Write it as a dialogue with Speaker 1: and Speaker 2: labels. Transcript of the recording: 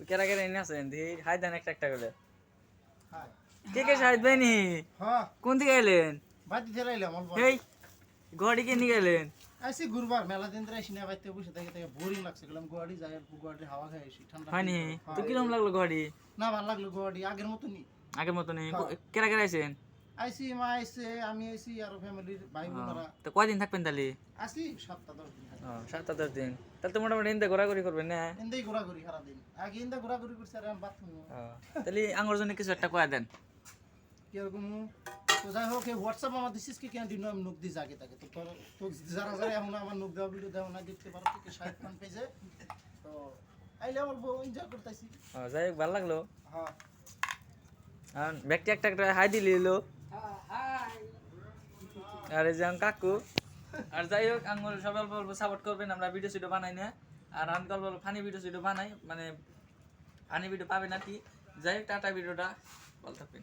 Speaker 1: কেরা কেরা এনে আছেন দেখি হাই দেন একটা একটা করে
Speaker 2: হাই
Speaker 1: কে কে শাহিদ ভাই নি
Speaker 2: হ্যাঁ
Speaker 1: কোন দিকে এলেন
Speaker 2: বাড়ি থেকে আইলাম অল্প
Speaker 1: এই ঘড়ি কে নিয়ে গেলেন
Speaker 2: আইসি গুরুবার মেলা দিন ধরে আইসি না বাইতে বসে থেকে থেকে বোরিং লাগছে গেলাম গুয়াহাটি যাই আর গুয়াহাটি হাওয়া খাই আসি ঠান্ডা
Speaker 1: হয়নি
Speaker 2: হ্যাঁ।
Speaker 1: তো কিরম লাগলো ঘড়ি
Speaker 2: না ভালো লাগলো গুয়াহাটি আগের মতো নি
Speaker 1: আগের মতো নেই
Speaker 2: হ্যাঁ।
Speaker 1: কেরা কেরা আছেন
Speaker 2: আইসি মা আইসে আমি আইসি আর ফ্যামিলির ভাই বোনেরা
Speaker 1: তো কয়দিন থাকবেন তাহলে
Speaker 2: আসি 7-10 দিন থাকি।
Speaker 1: 7-10 দিন তাহলে তো মোটামুটি ইন্দা ঘোরাঘুরি করবেন না
Speaker 2: এন্দেই ঘোরাঘুরি সারাদিন আগে ইন্দা ঘোরাঘুরি করছে আর আমি বাথরুম
Speaker 1: তাহলে আঙ্গুর জন্য কিছু একটা কয়া দেন
Speaker 2: কিরকম তো যাই হোক হোয়াটসঅ্যাপ আমার দিছিস কি কেন দিন আমি নোক দিস আগে তাকে তো তোর তো যারা যারা এখন আমার নোক দেওয়া ভিডিও দেওয়া না দেখতে পারো কি শাহিদ খান পেজে তো আইলে অল্প এনজয় করতেছি
Speaker 1: যাই হোক ভালো লাগলো
Speaker 2: হ্যাঁ
Speaker 1: আর ব্যক্তি একটা একটা হাই দিলি এলো আর এই যে আমার কাকু আর যাই হোক আঙ্গুর সবাই অল্প অল্প সাপোর্ট করবেন আমরা ভিডিও সিডিও বানাই না আর আমি অল্প অল্প ফানি ভিডিও সিডিও বানাই মানে ফানি ভিডিও পাবেন আর কি যাই হোক টাটা ভিডিওটা ভালো থাকবেন